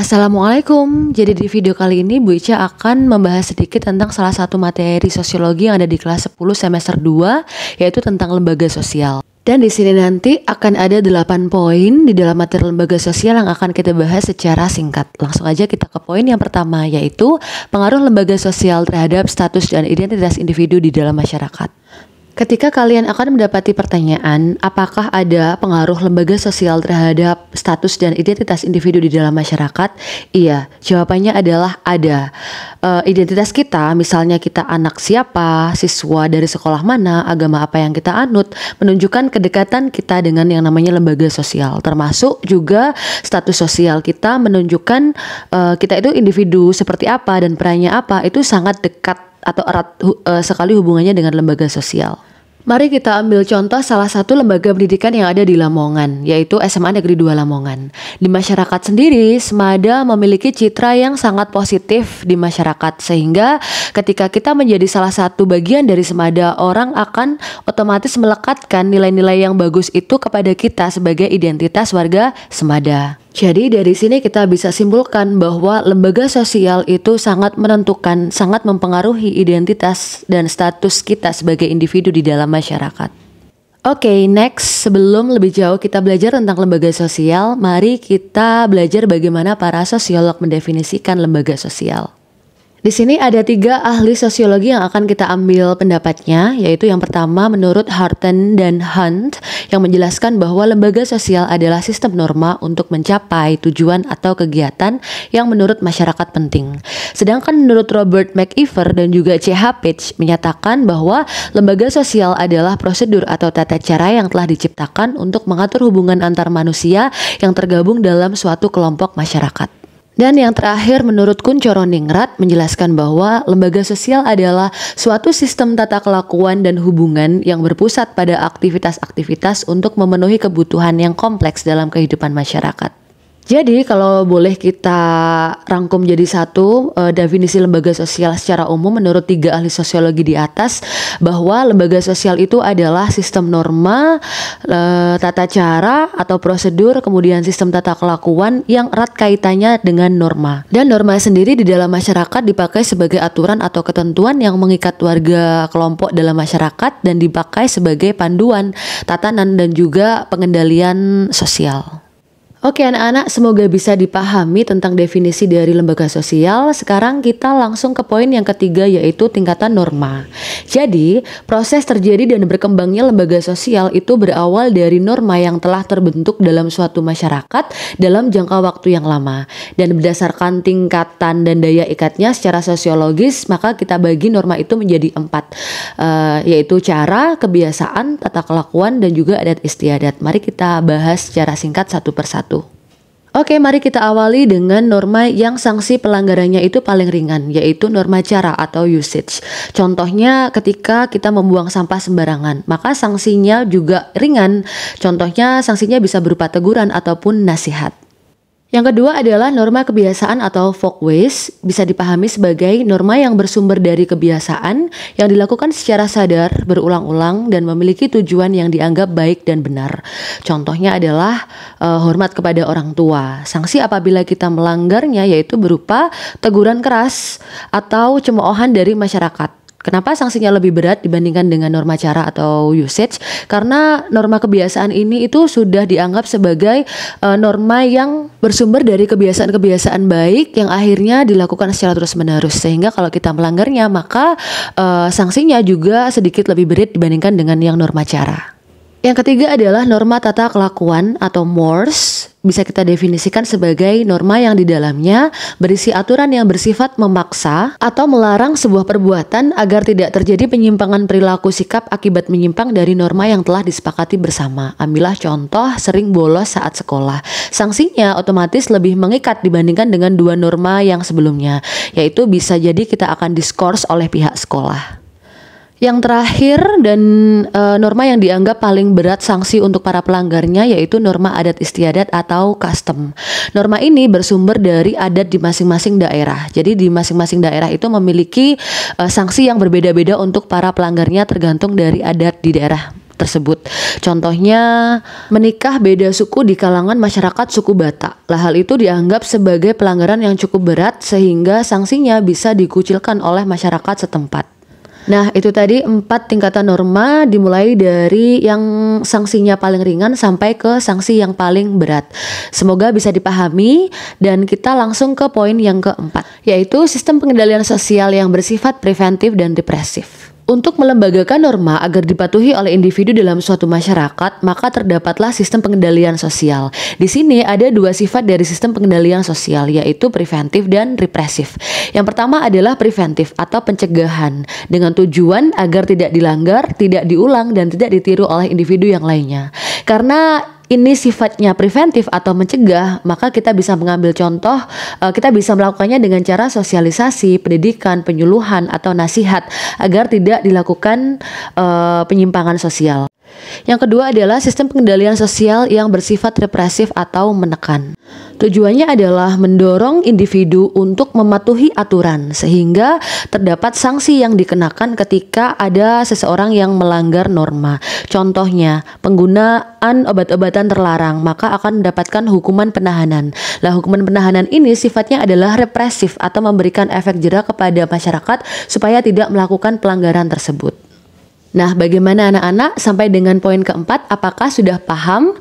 Assalamualaikum. Jadi di video kali ini Bu Ica akan membahas sedikit tentang salah satu materi sosiologi yang ada di kelas 10 semester 2, yaitu tentang lembaga sosial. Dan di sini nanti akan ada 8 poin di dalam materi lembaga sosial yang akan kita bahas secara singkat. Langsung aja kita ke poin yang pertama, yaitu pengaruh lembaga sosial terhadap status dan identitas individu di dalam masyarakat. Ketika kalian akan mendapati pertanyaan, apakah ada pengaruh lembaga sosial terhadap status dan identitas individu di dalam masyarakat? Iya, jawabannya adalah ada. Identitas kita, misalnya kita anak siapa, siswa dari sekolah mana, agama apa yang kita anut, menunjukkan kedekatan kita dengan yang namanya lembaga sosial. Termasuk juga status sosial kita menunjukkan kita itu individu seperti apa dan perannya apa, itu sangat dekat atau erat sekali hubungannya dengan lembaga sosial. Mari kita ambil contoh salah satu lembaga pendidikan yang ada di Lamongan, yaitu SMA Negeri 2 Lamongan. Di masyarakat sendiri, Semada memiliki citra yang sangat positif di masyarakat, sehingga ketika kita menjadi salah satu bagian dari Semada, orang akan otomatis melekatkan nilai-nilai yang bagus itu kepada kita sebagai identitas warga Semada. Jadi dari sini kita bisa simpulkan bahwa lembaga sosial itu sangat menentukan, sangat mempengaruhi identitas dan status kita sebagai individu di dalam masyarakat. Oke, next, sebelum lebih jauh kita belajar tentang lembaga sosial, mari kita belajar bagaimana para sosiolog mendefinisikan lembaga sosial. Di sini ada 3 ahli sosiologi yang akan kita ambil pendapatnya, yaitu yang pertama menurut Horton dan Hunt yang menjelaskan bahwa lembaga sosial adalah sistem norma untuk mencapai tujuan atau kegiatan yang menurut masyarakat penting. Sedangkan menurut Robert McIver dan juga C.H. Page menyatakan bahwa lembaga sosial adalah prosedur atau tata cara yang telah diciptakan untuk mengatur hubungan antar manusia yang tergabung dalam suatu kelompok masyarakat. Dan yang terakhir menurut Kuncoro Ningrat menjelaskan bahwa lembaga sosial adalah suatu sistem tata kelakuan dan hubungan yang berpusat pada aktivitas-aktivitas untuk memenuhi kebutuhan yang kompleks dalam kehidupan masyarakat. Jadi kalau boleh kita rangkum jadi satu, definisi lembaga sosial secara umum menurut 3 ahli sosiologi di atas, bahwa lembaga sosial itu adalah sistem norma, tata cara atau prosedur, kemudian sistem tata kelakuan yang erat kaitannya dengan norma. Dan norma sendiri di dalam masyarakat dipakai sebagai aturan atau ketentuan yang mengikat warga kelompok dalam masyarakat dan dipakai sebagai panduan, tatanan dan juga pengendalian sosial. Oke anak-anak, semoga bisa dipahami tentang definisi dari lembaga sosial. Sekarang kita langsung ke poin yang ketiga, yaitu tingkatan norma. Jadi, proses terjadi dan berkembangnya lembaga sosial itu berawal dari norma yang telah terbentuk dalam suatu masyarakat dalam jangka waktu yang lama. Dan berdasarkan tingkatan dan daya ikatnya secara sosiologis, maka kita bagi norma itu menjadi 4, yaitu cara, kebiasaan, tata kelakuan, dan juga adat istiadat. Mari kita bahas secara singkat satu persatu. Oke, mari kita awali dengan norma yang sanksi pelanggarannya itu paling ringan, yaitu norma cara atau usage. Contohnya ketika kita membuang sampah sembarangan, maka sanksinya juga ringan. Contohnya sanksinya bisa berupa teguran ataupun nasihat. Yang kedua adalah norma kebiasaan atau folkways, bisa dipahami sebagai norma yang bersumber dari kebiasaan yang dilakukan secara sadar, berulang-ulang, dan memiliki tujuan yang dianggap baik dan benar. Contohnya adalah hormat kepada orang tua. Sanksi apabila kita melanggarnya yaitu berupa teguran keras atau cemoohan dari masyarakat. Kenapa sanksinya lebih berat dibandingkan dengan norma cara atau usage? Karena norma kebiasaan ini itu sudah dianggap sebagai norma yang bersumber dari kebiasaan-kebiasaan baik yang akhirnya dilakukan secara terus-menerus. Sehingga kalau kita melanggarnya maka sanksinya juga sedikit lebih berat dibandingkan dengan yang norma cara. Yang ketiga adalah norma tata kelakuan atau mores. Bisa kita definisikan sebagai norma yang di dalamnya berisi aturan yang bersifat memaksa atau melarang sebuah perbuatan agar tidak terjadi penyimpangan perilaku sikap akibat menyimpang dari norma yang telah disepakati bersama. Ambillah contoh sering bolos saat sekolah. Sanksinya otomatis lebih mengikat dibandingkan dengan 2 norma yang sebelumnya, yaitu bisa jadi kita akan diskors oleh pihak sekolah. Yang terakhir dan norma yang dianggap paling berat sanksi untuk para pelanggarnya yaitu norma adat istiadat atau custom. Norma ini bersumber dari adat di masing-masing daerah. Jadi di masing-masing daerah itu memiliki sanksi yang berbeda-beda untuk para pelanggarnya tergantung dari adat di daerah tersebut. Contohnya, menikah beda suku di kalangan masyarakat suku Batak. Lah, hal itu dianggap sebagai pelanggaran yang cukup berat sehingga sanksinya bisa dikucilkan oleh masyarakat setempat. Nah, itu tadi 4 tingkatan norma, dimulai dari yang sanksinya paling ringan sampai ke sanksi yang paling berat. Semoga bisa dipahami, dan kita langsung ke poin yang keempat, yaitu sistem pengendalian sosial yang bersifat preventif dan represif. Untuk melembagakan norma agar dipatuhi oleh individu dalam suatu masyarakat, maka terdapatlah sistem pengendalian sosial. Di sini ada 2 sifat dari sistem pengendalian sosial, yaitu preventif dan represif. Yang pertama adalah preventif atau pencegahan, dengan tujuan agar tidak dilanggar, tidak diulang, dan tidak ditiru oleh individu yang lainnya. Karena ini sifatnya preventif atau mencegah, maka kita bisa mengambil contoh, kita bisa melakukannya dengan cara sosialisasi, pendidikan, penyuluhan, atau nasihat agar tidak dilakukan penyimpangan sosial. Yang kedua adalah sistem pengendalian sosial yang bersifat represif atau menekan. Tujuannya adalah mendorong individu untuk mematuhi aturan sehingga terdapat sanksi yang dikenakan ketika ada seseorang yang melanggar norma. Contohnya, penggunaan obat-obatan terlarang, maka akan mendapatkan hukuman penahanan. Lah, hukuman penahanan ini sifatnya adalah represif atau memberikan efek jera kepada masyarakat supaya tidak melakukan pelanggaran tersebut. Nah, bagaimana anak-anak sampai dengan poin keempat? Apakah sudah paham?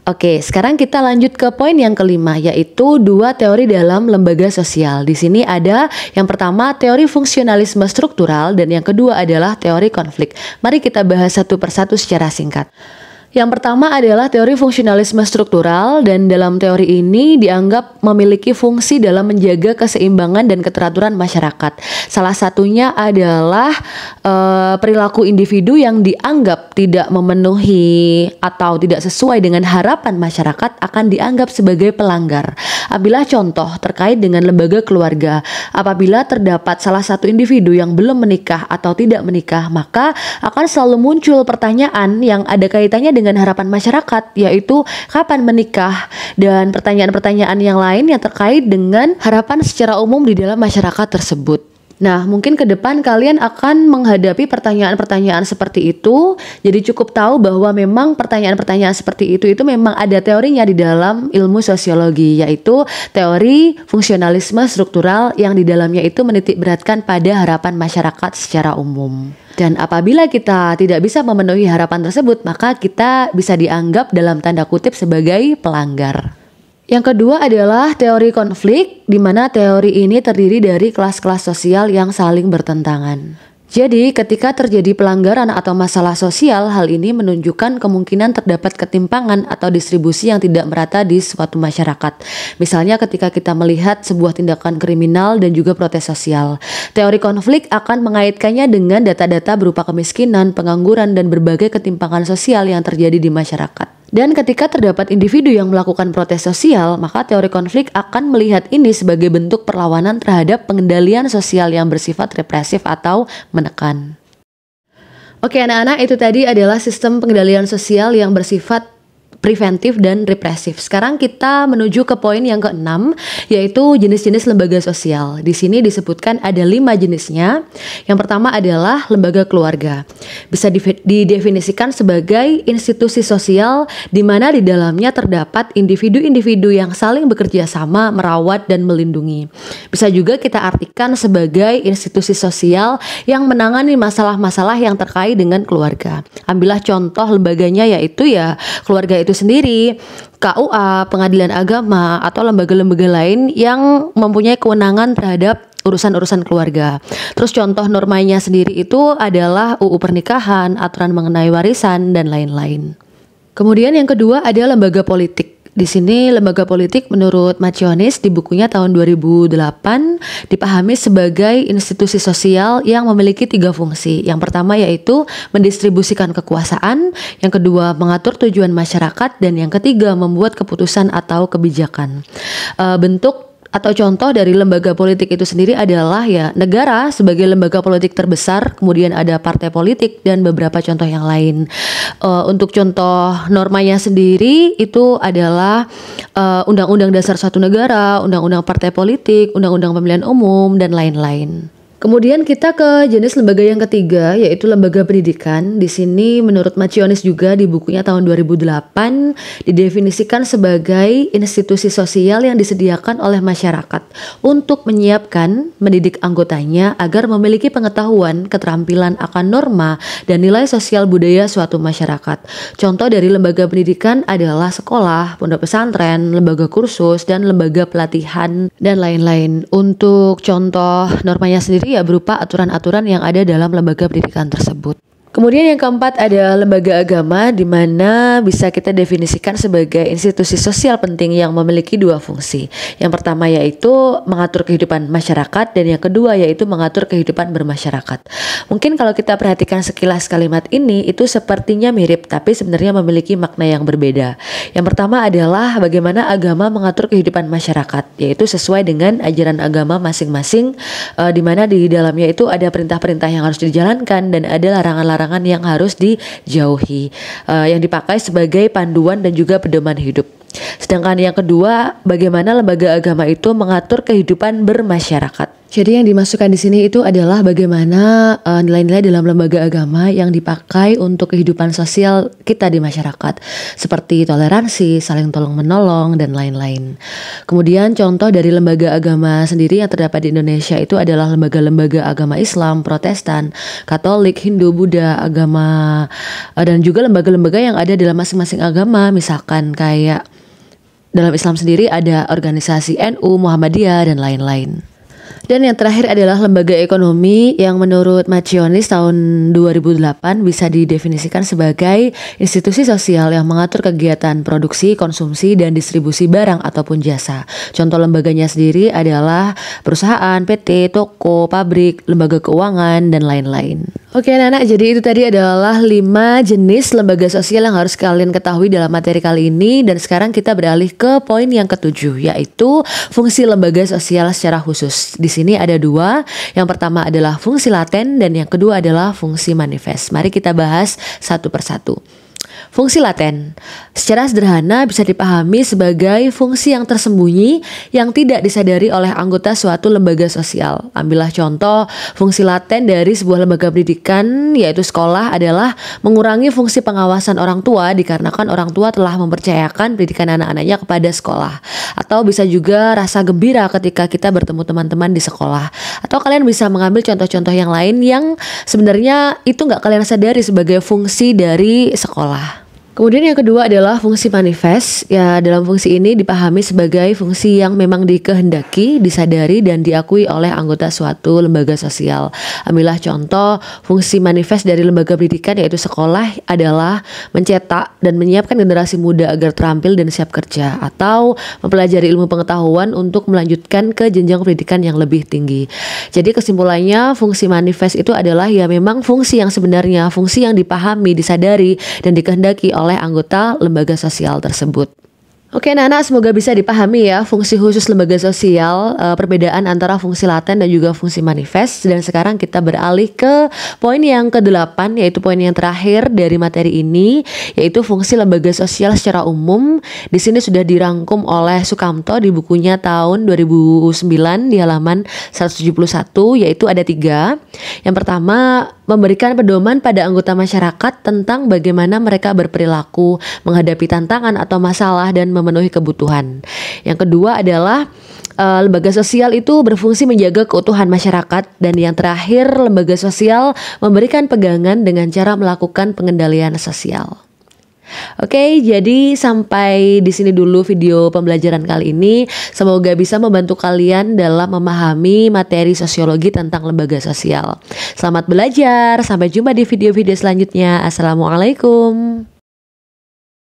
Oke, sekarang kita lanjut ke poin yang kelima, yaitu 2 teori dalam lembaga sosial. Di sini ada yang pertama teori fungsionalisme struktural dan yang kedua adalah teori konflik. Mari kita bahas satu persatu secara singkat. Yang pertama adalah teori fungsionalisme struktural, dan dalam teori ini dianggap memiliki fungsi dalam menjaga keseimbangan dan keteraturan masyarakat. Salah satunya adalah perilaku individu yang dianggap tidak memenuhi atau tidak sesuai dengan harapan masyarakat akan dianggap sebagai pelanggar. Ambillah contoh terkait dengan lembaga keluarga. Apabila terdapat salah satu individu yang belum menikah atau tidak menikah, maka akan selalu muncul pertanyaan yang ada kaitannya dengan harapan masyarakat, yaitu kapan menikah, dan pertanyaan-pertanyaan yang lain yang terkait dengan harapan secara umum di dalam masyarakat tersebut. Nah, mungkin ke depan kalian akan menghadapi pertanyaan-pertanyaan seperti itu. Jadi cukup tahu bahwa memang pertanyaan-pertanyaan seperti itu memang ada teorinya di dalam ilmu sosiologi, yaitu teori fungsionalisme struktural yang di dalamnya itu menitik beratkan pada harapan masyarakat secara umum. Dan apabila kita tidak bisa memenuhi harapan tersebut, maka kita bisa dianggap dalam tanda kutip sebagai pelanggar. Yang kedua adalah teori konflik, di mana teori ini terdiri dari kelas-kelas sosial yang saling bertentangan. Jadi, ketika terjadi pelanggaran atau masalah sosial, hal ini menunjukkan kemungkinan terdapat ketimpangan atau distribusi yang tidak merata di suatu masyarakat. Misalnya ketika kita melihat sebuah tindakan kriminal dan juga protes sosial. Teori konflik akan mengaitkannya dengan data-data berupa kemiskinan, pengangguran, dan berbagai ketimpangan sosial yang terjadi di masyarakat. Dan ketika terdapat individu yang melakukan protes sosial, maka teori konflik akan melihat ini sebagai bentuk perlawanan terhadap pengendalian sosial yang bersifat represif atau menekan. Oke anak-anak, itu tadi adalah sistem pengendalian sosial yang bersifat preventif dan represif. Sekarang kita menuju ke poin yang keenam, yaitu jenis-jenis lembaga sosial. Di sini disebutkan ada 5 jenisnya. Yang pertama adalah lembaga keluarga. Bisa didefinisikan sebagai institusi sosial di mana di dalamnya terdapat individu-individu yang saling bekerja sama, merawat dan melindungi. Bisa juga kita artikan sebagai institusi sosial yang menangani masalah-masalah yang terkait dengan keluarga. Ambillah contoh lembaganya, yaitu keluarga itu sendiri, KUA, pengadilan agama, atau lembaga-lembaga lain yang mempunyai kewenangan terhadap urusan-urusan keluarga. Terus contoh normanya sendiri itu adalah UU pernikahan, aturan mengenai warisan, dan lain-lain. Kemudian yang kedua ada lembaga politik. Di sini lembaga politik menurut Macionis di bukunya tahun 2008 dipahami sebagai institusi sosial yang memiliki 3 fungsi. Yang pertama yaitu mendistribusikan kekuasaan, yang kedua mengatur tujuan masyarakat, dan yang ketiga membuat keputusan atau kebijakan. Bentuk atau contoh dari lembaga politik itu sendiri adalah negara sebagai lembaga politik terbesar, kemudian ada partai politik dan beberapa contoh yang lain. Untuk contoh normanya sendiri itu adalah Undang-Undang Dasar Suatu Negara, Undang-Undang Partai Politik, Undang-Undang Pemilihan Umum, dan lain-lain. Kemudian kita ke jenis lembaga yang ketiga, yaitu lembaga pendidikan. Di sini menurut Macionis juga di bukunya tahun 2008 didefinisikan sebagai institusi sosial yang disediakan oleh masyarakat untuk menyiapkan, mendidik anggotanya agar memiliki pengetahuan, keterampilan akan norma dan nilai sosial budaya suatu masyarakat. Contoh dari lembaga pendidikan adalah sekolah, pondok pesantren, lembaga kursus, dan lembaga pelatihan, dan lain-lain. Untuk contoh normanya sendiri ya berupa aturan-aturan yang ada dalam lembaga pendidikan tersebut. Kemudian yang keempat ada lembaga agama, di mana bisa kita definisikan sebagai institusi sosial penting yang memiliki dua fungsi. Yang pertama yaitu mengatur kehidupan masyarakat, dan yang kedua yaitu mengatur kehidupan bermasyarakat. Mungkin kalau kita perhatikan sekilas kalimat ini itu sepertinya mirip, tapi sebenarnya memiliki makna yang berbeda. Yang pertama adalah bagaimana agama mengatur kehidupan masyarakat, yaitu sesuai dengan ajaran agama masing-masing, di mana di dalamnya itu ada perintah-perintah yang harus dijalankan dan ada larangan-larangan yang harus dijauhi, yang dipakai sebagai panduan dan juga pedoman hidup. Sedangkan yang kedua, bagaimana lembaga agama itu mengatur kehidupan bermasyarakat. Jadi yang dimasukkan di sini itu adalah bagaimana nilai-nilai dalam lembaga agama yang dipakai untuk kehidupan sosial kita di masyarakat, seperti toleransi, saling tolong-menolong, dan lain-lain. Kemudian contoh dari lembaga agama sendiri yang terdapat di Indonesia itu adalah lembaga-lembaga agama Islam, Protestan, Katolik, Hindu, Buddha, agama, dan juga lembaga-lembaga yang ada dalam masing-masing agama. Misalkan kayak dalam Islam sendiri ada organisasi NU, Muhammadiyah, dan lain-lain. Dan yang terakhir adalah lembaga ekonomi yang menurut Macionis tahun 2008 bisa didefinisikan sebagai institusi sosial yang mengatur kegiatan produksi, konsumsi, dan distribusi barang ataupun jasa. Contoh lembaganya sendiri adalah perusahaan, PT, toko, pabrik, lembaga keuangan, dan lain-lain. Oke anak-anak, jadi itu tadi adalah 5 jenis lembaga sosial yang harus kalian ketahui dalam materi kali ini. Dan sekarang kita beralih ke poin yang ketujuh, yaitu fungsi lembaga sosial secara khusus. Di sini ada 2. Yang pertama adalah fungsi laten dan yang kedua adalah fungsi manifest. Mari kita bahas satu persatu. Fungsi laten secara sederhana bisa dipahami sebagai fungsi yang tersembunyi yang tidak disadari oleh anggota suatu lembaga sosial. Ambillah contoh fungsi laten dari sebuah lembaga pendidikan, yaitu sekolah, adalah mengurangi fungsi pengawasan orang tua dikarenakan orang tua telah mempercayakan pendidikan anak-anaknya kepada sekolah. Atau bisa juga rasa gembira ketika kita bertemu teman-teman di sekolah. Atau kalian bisa mengambil contoh-contoh yang lain yang sebenarnya itu nggak kalian sadari sebagai fungsi dari sekolah. Kemudian yang kedua adalah fungsi manifest. Ya, dalam fungsi ini dipahami sebagai fungsi yang memang dikehendaki, disadari, dan diakui oleh anggota suatu lembaga sosial. Ambillah contoh fungsi manifest dari lembaga pendidikan, yaitu sekolah, adalah mencetak dan menyiapkan generasi muda agar terampil dan siap kerja, atau mempelajari ilmu pengetahuan untuk melanjutkan ke jenjang pendidikan yang lebih tinggi. Jadi kesimpulannya, fungsi manifest itu adalah ya memang fungsi yang sebenarnya, fungsi yang dipahami, disadari, dan dikehendaki oleh anggota lembaga sosial tersebut. Oke anak-anak, semoga bisa dipahami ya fungsi khusus lembaga sosial, perbedaan antara fungsi laten dan juga fungsi manifest. Dan sekarang kita beralih ke poin yang ke-8, yaitu poin yang terakhir dari materi ini, yaitu fungsi lembaga sosial secara umum. Di sini sudah dirangkum oleh Sukamto di bukunya tahun 2009 di halaman 171, yaitu ada 3. Yang pertama, memberikan pedoman pada anggota masyarakat tentang bagaimana mereka berperilaku, menghadapi tantangan atau masalah, dan memenuhi kebutuhan. Yang kedua adalah lembaga sosial itu berfungsi menjaga keutuhan masyarakat. Dan yang terakhir, lembaga sosial memberikan pegangan dengan cara melakukan pengendalian sosial. Oke, jadi sampai di sini dulu video pembelajaran kali ini. Semoga bisa membantu kalian dalam memahami materi sosiologi tentang lembaga sosial. Selamat belajar, sampai jumpa di video-video selanjutnya. Assalamualaikum.